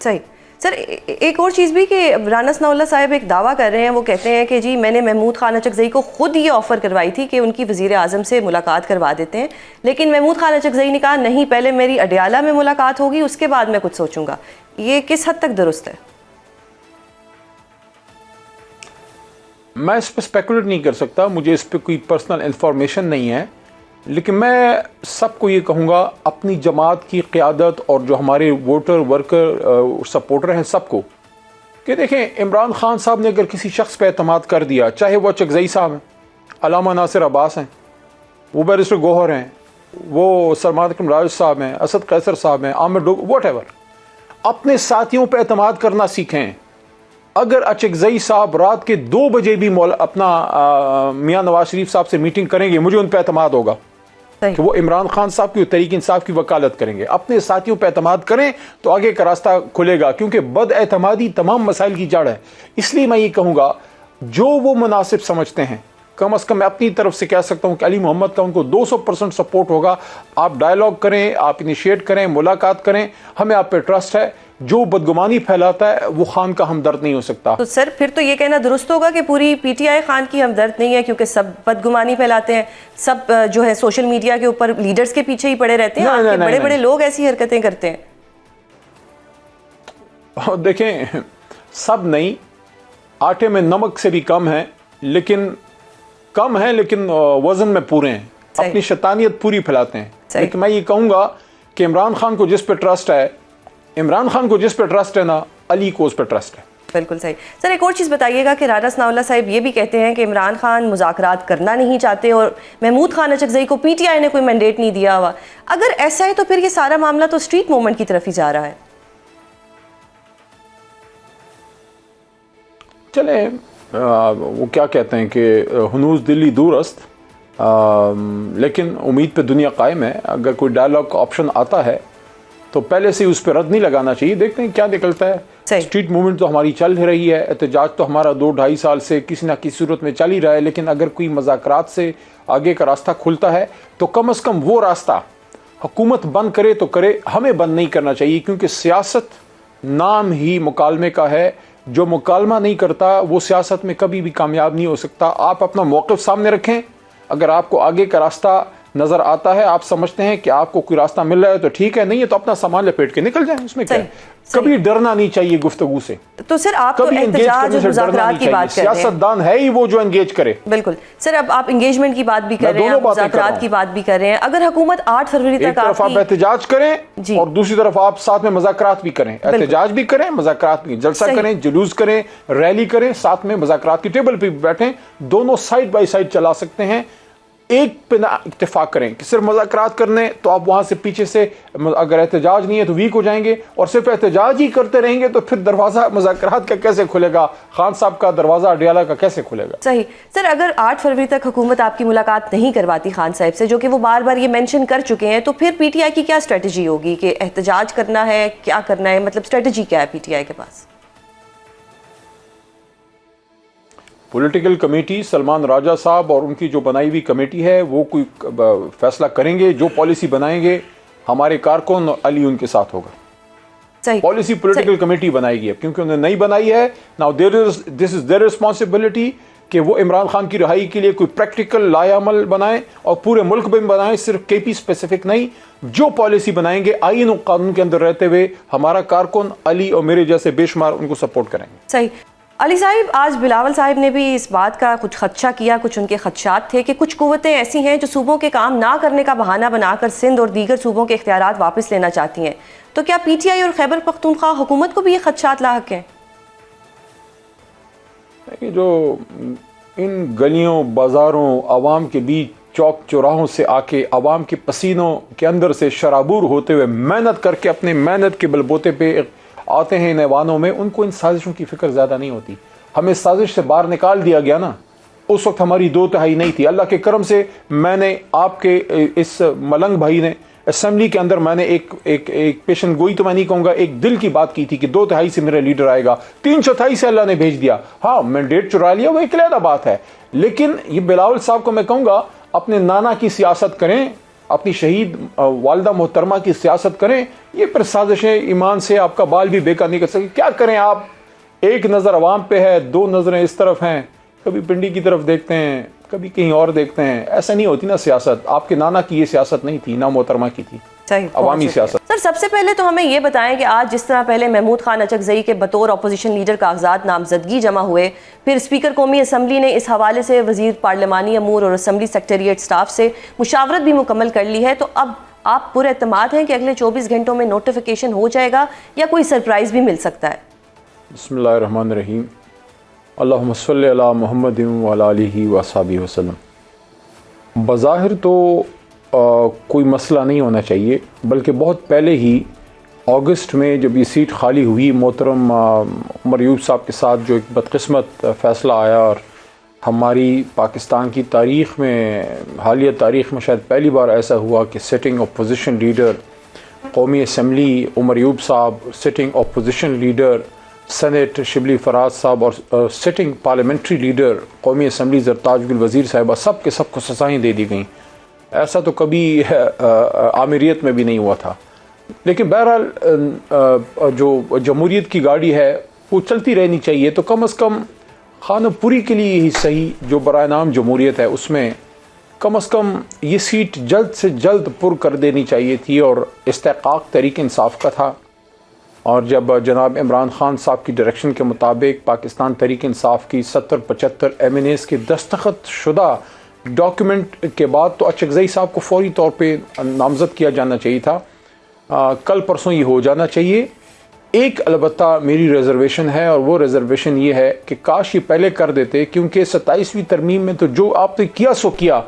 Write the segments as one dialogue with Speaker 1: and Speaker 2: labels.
Speaker 1: صحیح سر، ایک اور چیز بھی کہ رانا ثناء اللہ صاحب ایک دعویٰ کر رہے ہیں، وہ کہتے ہیں کہ جی میں نے محمود خان اچکزئی کو خود یہ آفر کروائی تھی کہ ان کی وزیر اعظم سے ملاقات کروا دیتے ہیں، لیکن محمود خان اچکزئی نے کہا نہیں، پہلے میری اڈیالہ میں ملاقات ہوگی، اس کے بعد میں کچھ سوچوں گا. یہ کس حد تک درست ہے؟
Speaker 2: میں اس پہ اسپیکولیٹ نہیں کر سکتا، مجھے اس پہ کوئی پرسنل انفارمیشن نہیں ہے، لیکن میں سب کو یہ کہوں گا، اپنی جماعت کی قیادت اور جو ہمارے ووٹر ورکر سپورٹر ہیں سب کو، کہ دیکھیں عمران خان صاحب نے اگر کسی شخص پہ اعتماد کر دیا، چاہے وہ اچکزئی صاحب ہیں، علامہ ناصر عباس ہیں، وہ بیرسٹر گوہر ہیں، وہ سلمان اکرم راج صاحب ہیں، اسد قیصر صاحب ہیں، عامر ڈوگ، واٹ ایور، اپنے ساتھیوں پہ اعتماد کرنا سیکھیں. اگر اچکزئی صاحب رات کے 2 بجے بھی اپنا میاں نواز شریف صاحب سے میٹنگ کریں گے، مجھے ان پہ اعتماد ہوگا کہ وہ عمران خان صاحب کی تحریک انصاف کی وکالت کریں گے. اپنے ساتھیوں پہ اعتماد کریں تو آگے کا راستہ کھلے گا، کیونکہ بد اعتمادی تمام مسائل کی جڑ ہے. اس لیے میں یہ کہوں گا، جو وہ مناسب سمجھتے ہیں، کم از کم میں اپنی طرف سے کہہ سکتا ہوں کہ علی محمد کا ان کو 200% سپورٹ ہوگا. آپ ڈائیلاگ کریں، آپ انیشیٹ کریں، ملاقات کریں، ہمیں آپ پہ ٹرسٹ ہے. جو بدگمانی پھیلاتا ہے وہ خان کا ہمدرد نہیں ہو سکتا.
Speaker 1: تو سر پھر تو یہ کہنا درست ہوگا کہ پوری پی ٹی آئی خان کی ہمدرد نہیں ہے، کیونکہ سب بدگمانی پھیلاتے ہیں، سب جو ہے سوشل میڈیا کے اوپر لیڈرز کے پیچھے ہی پڑے رہتے ہیں، آپ کے بڑے بڑے لوگ ایسی حرکتیں کرتے ہیں.
Speaker 2: دیکھیں، سب نہیں، آٹے میں نمک سے بھی کم ہے، لیکن وزن میں پورے ہیں، اپنی شیطانیت پوری پھیلاتے ہیں. لیکن میں یہ کہوں گا کہ عمران خان کو جس پہ ٹرسٹ ہے نا، علی کو اس پہ ٹرسٹ ہے.
Speaker 1: بالکل صحیح. سر ایک اور چیز بتائیے گا کہ رانا ثناء اللہ صاحب یہ بھی کہتے ہیں کہ عمران خان مذاکرات کرنا نہیں چاہتے اور محمود خان اچکزئی کو پی ٹی آئی نے کوئی مینڈیٹ نہیں دیا ہوا. اگر ایسا ہے تو پھر یہ سارا معاملہ تو اسٹریٹ موومنٹ کی طرف ہی جا رہا ہے.
Speaker 2: چلیں، وہ کیا کہتے ہیں کہ ہنوز دلی دور است، لیکن امید پہ دنیا قائم ہے. اگر کوئی ڈائلاگ کا آپشن آتا ہے تو پہلے سے اس پہ رد نہیں لگانا چاہیے. دیکھتے ہیں کیا نکلتا ہے. اسٹریٹ موومنٹ تو ہماری چل رہی ہے، احتجاج تو ہمارا 2-2.5 سال سے کسی نہ کسی صورت میں چل ہی رہا ہے، لیکن اگر کوئی مذاکرات سے آگے کا راستہ کھلتا ہے تو کم از کم وہ راستہ حکومت بند کرے تو کرے، ہمیں بند نہیں کرنا چاہیے، کیونکہ سیاست نام ہی مکالمے کا ہے. جو مکالمہ نہیں کرتا وہ سیاست میں کبھی بھی کامیاب نہیں ہو سکتا. آپ اپنا موقف سامنے رکھیں، اگر آپ کو آگے کا راستہ نظر آتا ہے، آپ سمجھتے ہیں کہ آپ کو کوئی راستہ مل رہا ہے تو ٹھیک ہے، نہیں ہے تو اپنا سامان لپیٹ کے نکل جائیں. اس میں کیا ہے؟ کبھی ڈرنا نہیں چاہیے گفتگو سے.
Speaker 1: تو سر آپ تو احتجاج اور مذاکرات کی بات کر رہے ہیں،
Speaker 2: سیاست دان ہے ہی وہ جو انگیج کرے.
Speaker 1: بالکل سر، اب آپ انگیجمنٹ کی بات بھی کر رہے ہیں، مذاکرات کی بات بھی کر رہے ہیں. اگر حکومت 8 فروری تک
Speaker 2: ایک طرف آپ احتجاج کریں اور دوسری طرف آپ ساتھ میں مذاکرات بھی کریں، احتجاج بھی کریں، مذاکرات بھی، جلسہ کریں، جلوس کریں، ریلی کریں، ساتھ میں مذاکرات کی ٹیبل پہ بیٹھیں، دونوں سائیڈ بائی سائیڈ چلا سکتے ہیں. ایک پہ نہ اتفاق کریں کہ صرف مذاکرات کرنے تو آپ وہاں سے پیچھے سے اگر احتجاج نہیں ہے تو ویک ہو جائیں گے، اور صرف احتجاج ہی کرتے رہیں گے تو پھر دروازہ مذاکرات کا کیسے کھلے گا؟ خان صاحب کا دروازہ اڈیالہ کا کیسے کھلے گا؟
Speaker 1: صحیح. سر اگر 8 فروری تک حکومت آپ کی ملاقات نہیں کرواتی خان صاحب سے، جو کہ وہ بار بار یہ مینشن کر چکے ہیں، تو پھر پی ٹی آئی کی کیا اسٹریٹجی ہوگی کہ احتجاج کرنا ہے، کیا کرنا ہے؟ مطلب اسٹریٹجی کیا ہے پی ٹی آئی کے پاس؟
Speaker 2: پولیٹیکل کمیٹی سلمان راجہ صاحب اور ان کی جو بنائی ہوئی کمیٹی ہے وہ کوئی فیصلہ کریں گے، جو پالیسی بنائیں گے ہمارے کارکن علی ان کے ساتھ ہوگا. پالیسی پولیٹیکل کمیٹی بنائے گی، کیونکہ انہوں نے نہیں بنائی ہے. Now this is there responsibility کہ وہ عمران خان کی رہائی کے لیے کوئی پریکٹیکل لائے عمل بنائیں اور پورے ملک میں بنائیں، صرف کے پی اسپیسیفک نہیں. جو پالیسی بنائیں گے آئین و قانون کے اندر رہتے ہوئے ہمارا کارکن علی اور میرے جیسے بے شمار ان کو سپورٹ کریں گے.
Speaker 1: صحیح. علی صاحب، آج بلاول صاحب نے بھی اس بات کا کچھ خدشہ کیا، کچھ ان کے خدشات تھے کہ کچھ قوتیں ایسی ہیں جو صوبوں کے کام نہ کرنے کا بہانہ بنا کر سندھ اور دیگر صوبوں کے اختیارات واپس لینا چاہتی ہیں. تو کیا پی ٹی آئی اور خیبر پختونخوا حکومت کو بھی یہ خدشات لاحق ہیں؟
Speaker 2: جو ان گلیوں بازاروں عوام کے بیچ چوک چوراہوں سے آ کے عوام کے پسینوں کے اندر سے شرابور ہوتے ہوئے محنت کر کے اپنے محنت کے بلبوتے پہ آتے ہیں ان ایوانوں میں، ان کو ان سازشوں کی فکر زیادہ نہیں ہوتی. ہمیں سازش سے باہر نکال دیا گیا نا، اس وقت ہماری 2/3 نہیں تھی. اللہ کے کرم سے میں نے آپ کے اس ملنگ بھائی نے اسمبلی کے اندر میں نے ایک پیشن گوئی تو میں نہیں کہوں گا، ایک دل کی بات کی تھی کہ 2/3 سے میرا لیڈر آئے گا. 3/4 سے اللہ نے بھیج دیا. ہاں مینڈیٹ چرا لیا، وہ ایک علیحدہ بات ہے، لیکن یہ بلاول صاحب کو میں کہوں گا اپنے نانا کی سیاست کریں، اپنی شہید والدہ محترمہ کی سیاست کریں. یہ پھر سازشیں ایمان سے آپ کا بال بھی بیکار نہیں کر سکے. کیا کریں آپ؟ ایک نظر عوام پہ ہے، دو نظریں اس طرف ہیں، کبھی پنڈی کی طرف دیکھتے ہیں، کبھی کہیں اور دیکھتے ہیں. ایسا نہیں ہوتی نا سیاست. آپ کے نانا کی یہ سیاست نہیں تھی، نا محترمہ کی تھی، عوامی سیاست.
Speaker 1: سر سب سے پہلے تو ہمیں یہ بتائیں کہ آج جس طرح پہلے محمود خان اچکزئی کے بطور اپوزیشن لیڈر کاغذات نامزدگی جمع ہوئے، پھر اسپیکر قومی اسمبلی نے اس حوالے سے وزیر پارلیمانی امور اور اسمبلی سیکریٹریٹ سٹاف سے مشاورت بھی مکمل کر لی ہے، تو اب آپ پورے اعتماد ہیں کہ اگلے 24 گھنٹوں میں نوٹیفیکیشن ہو جائے گا یا کوئی سرپرائز بھی مل سکتا ہے؟
Speaker 2: بسم اللہ الرحمن الرحیم. اللہم صلی علی محمد وعلی آلہ وصحبہ وسلم. بظاہر تو کوئی مسئلہ نہیں ہونا چاہیے، بلکہ بہت پہلے ہی اگست میں جب یہ سیٹ خالی ہوئی، محترم عمر ایوب صاحب کے ساتھ جو ایک بدقسمت فیصلہ آیا، اور ہماری پاکستان کی تاریخ میں، حالیہ تاریخ میں شاید پہلی بار ایسا ہوا کہ سٹنگ اپوزیشن لیڈر قومی اسمبلی عمر ایوب صاحب، sitting opposition leader senate Shibli Faraz صاحب، اور سٹنگ پارلیمنٹری لیڈر قومی اسمبلی زرتاج گل وزیر صاحبہ، سب کے سب کو سزائیں دے دی گئیں. ایسا تو کبھی آمریت میں بھی نہیں ہوا تھا. لیکن بہرحال جو جمہوریت کی گاڑی ہے وہ چلتی رہنی چاہیے. تو کم از کم خانہ پوری کے لیے ہی صحیح، جو برائے نام جمہوریت ہے، اس میں کم از کم یہ سیٹ جلد سے جلد پر کر دینی چاہیے تھی، اور استحقاق تحریک انصاف کا تھا. اور جب جناب عمران خان صاحب کی ڈائریکشن کے مطابق پاکستان تحریک انصاف کی 70-75 MNAs کے دستخط شدہ ڈاکیومنٹ کے بعد تو اچکزئی صاحب کو فوری طور پہ نامزد کیا جانا چاہیے تھا. کل پرسوں یہ ہو جانا چاہیے. ایک البتہ میری ریزرویشن ہے، اور وہ ریزرویشن یہ ہے کہ کاش یہ پہلے کر دیتے، کیونکہ 27ویں ترمیم میں تو جو آپ نے کیا سو کیا،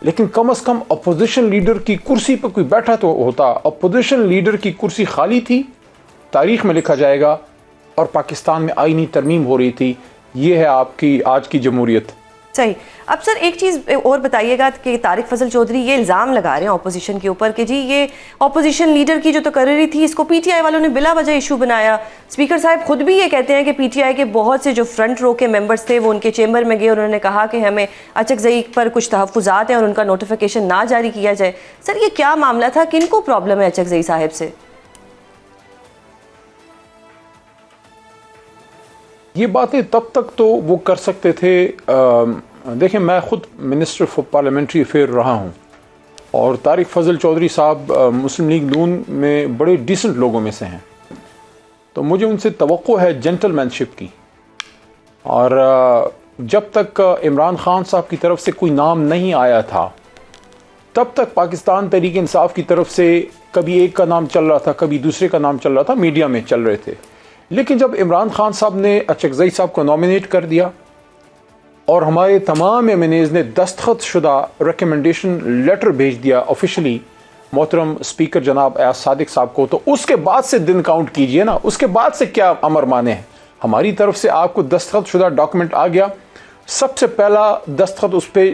Speaker 2: لیکن کم از کم اپوزیشن لیڈر کی کرسی پہ کوئی بیٹھا تو ہوتا. اپوزیشن لیڈر کی کرسی خالی تھی، تاریخ میں لکھا جائے گا، اور پاکستان میں آئینی ترمیم ہو رہی تھی. یہ ہے آپ کی آج کی جمہوریت.
Speaker 1: صحیح. اب سر ایک چیز اور بتائیے گا کہ طارق فضل چودھری یہ الزام لگا رہے ہیں اپوزیشن کے اوپر کہ جی یہ اپوزیشن لیڈر کی جو تقرری تھی اس کو پی ٹی آئی والوں نے بلا وجہ ایشو بنایا. اسپیکر صاحب خود بھی یہ کہتے ہیں کہ پی ٹی آئی کے بہت سے جو فرنٹ رو کے ممبرز تھے وہ ان کے چیمبر میں گئے، انہوں نے کہا کہ ہمیں اچکزئی پر کچھ تحفظات ہیں اور ان کا نوٹیفیکیشن نہ جاری کیا جائے. سر یہ کیا معاملہ تھا؟ کن کو پرابلم ہے اچکزئی صاحب سے؟
Speaker 2: یہ باتیں تب تک تو وہ کر سکتے تھے. دیکھیں، میں خود منسٹر فار پارلیمنٹری افیئر رہا ہوں، اور طارق فضل چودھری صاحب مسلم لیگ نون میں بڑے ڈیسنٹ لوگوں میں سے ہیں. تو مجھے ان سے توقع ہے جینٹل مین شپ کی. اور جب تک عمران خان صاحب کی طرف سے کوئی نام نہیں آیا تھا، تب تک پاکستان تحریک انصاف کی طرف سے کبھی ایک کا نام چل رہا تھا، کبھی دوسرے کا نام چل رہا تھا، میڈیا میں چل رہے تھے. لیکن جب عمران خان صاحب نے اچکزئی صاحب کو نامینیٹ کر دیا، اور ہمارے تمام MNAs نے دستخط شدہ ریکمنڈیشن لیٹر بھیج دیا آفیشلی محترم اسپیکر جناب ایاز صادق صاحب کو، تو اس کے بعد سے دن کاؤنٹ کیجئے نا. اس کے بعد سے کیا امر مانے ہیں؟ ہماری طرف سے آپ کو دستخط شدہ ڈاکومنٹ آ گیا. سب سے پہلا دستخط اس پہ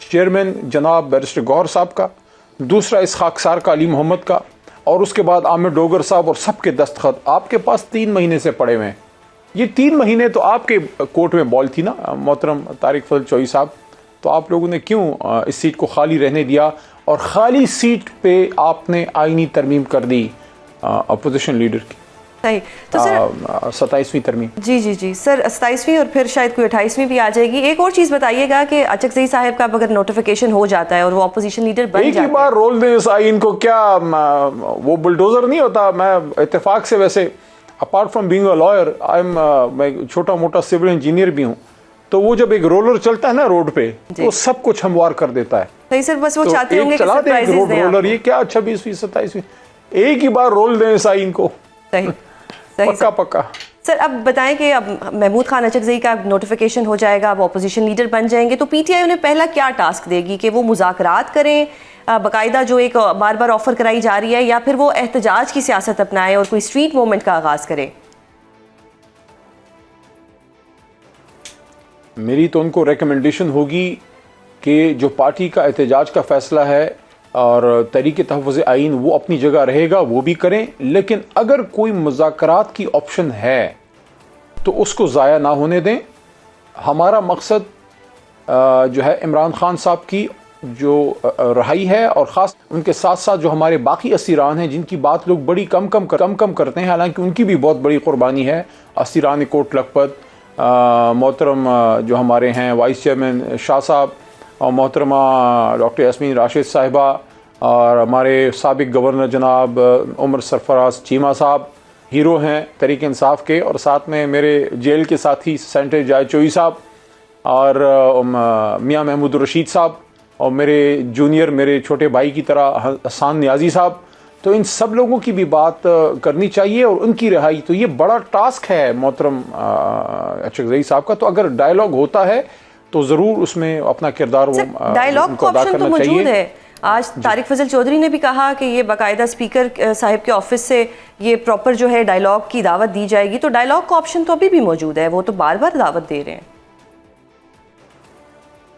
Speaker 2: چیئرمین جناب بیرسٹر گوہر صاحب کا، دوسرا اس خاکسار کا علی محمد کا، اور اس کے بعد عامر ڈوگر صاحب، اور سب کے دستخط آپ کے پاس 3 مہینے سے پڑے ہوئے ہیں. یہ 3 مہینے تو آپ کے کورٹ میں بال تھی نا محترم طارق فضل چودھری صاحب. تو آپ لوگوں نے کیوں اس سیٹ کو خالی رہنے دیا، اور خالی سیٹ پہ آپ نے آئینی ترمیم کر دی اپوزیشن لیڈر کی؟
Speaker 1: صحیح. تو سر
Speaker 2: 27ویں ترمیم.
Speaker 1: جی سر 27ویں اور پھر شاید کوئی 28ویں بھی آ جائے گی. ایک اور چیز بتائیے گا کہ اچکزئی صاحب کا اگر نوٹیفیکیشن ہو جاتا ہے اور وہ اپوزیشن لیڈر بن جاتے ہیں،
Speaker 2: ایک ہی بار رول دیں اس آئین کو. کیا وہ بلڈوزر نہیں ہوتا؟ میں اتفاق سے ویسے apart from being a liar میں چھوٹا موٹا سول انجینئر بھی ہوں. تو وہ جب ایک رولر چلتا ہے نا روڈ پہ، تو سب کچھ ہموار کر دیتا ہے.
Speaker 1: صحیح سر، بس وہ چاہتے ہوں گے کہ سرپرائزز دیں.
Speaker 2: رولر یہ کیا 26ویں 27ویں، ایک ہی بار رول دیں اس آئین کو.
Speaker 1: صحیح
Speaker 2: پکا.
Speaker 1: سر اب بتائیں کہ اب محمود خان اچکزئی کا نوٹیفیکیشن ہو جائے گا، وہ اپوزیشن لیڈر بن جائیں گے، تو پی ٹی آئی انہیں پہلا کیا ٹاسک دے گی کہ وہ مذاکرات کریں باقاعدہ جو ایک بار بار آفر کرائی جا رہی ہے، یا پھر وہ احتجاج کی سیاست اپنائے اور کوئی اسٹریٹ موومنٹ کا آغاز کریں؟
Speaker 2: میری تو ان کو ریکمنڈیشن ہوگی کہ جو پارٹی کا احتجاج کا فیصلہ ہے اور تحریک تحفظ آئین وہ اپنی جگہ رہے گا، وہ بھی کریں. لیکن اگر کوئی مذاکرات کی آپشن ہے تو اس کو ضائع نہ ہونے دیں. ہمارا مقصد جو ہے عمران خان صاحب کی جو رہائی ہے، اور خاص ان کے ساتھ ساتھ جو ہمارے باقی اسیران ہیں جن کی بات لوگ بڑی کم کرتے ہیں، حالانکہ ان کی بھی بہت بڑی قربانی ہے، اسیران کوٹ لکھپت، محترم جو ہمارے ہیں وائس چیئرمین شاہ صاحب، اور محترمہ ڈاکٹر یاسمین راشد صاحبہ، اور ہمارے سابق گورنر جناب عمر سرفراز چیمہ صاحب ہیرو ہیں تحریک انصاف کے، اور ساتھ میں میرے جیل کے ساتھی سینٹر جائے چوئی صاحب، اور میاں محمود الرشید صاحب، اور میرے جونیئر میرے چھوٹے بھائی کی طرح حسان نیازی صاحب. تو ان سب لوگوں کی بھی بات کرنی چاہیے، اور ان کی رہائی تو یہ بڑا ٹاسک ہے محترم اچکزئی صاحب کا. تو اگر ڈائلاگ ہوتا ہے تو ضرور اس میں اپنا کردار وہ
Speaker 1: ڈائلاگ کا آپشن تو موجود ہے. آج طارق فضل چودھری نے بھی کہا کہ یہ باقاعدہ اسپیکر صاحب کے آفس سے یہ پراپر جو ہے ڈائلاگ کی دعوت دی جائے گی. تو ڈائلاگ کا آپشن تو ابھی بھی موجود ہے، وہ تو بار بار دعوت دے رہے ہیں.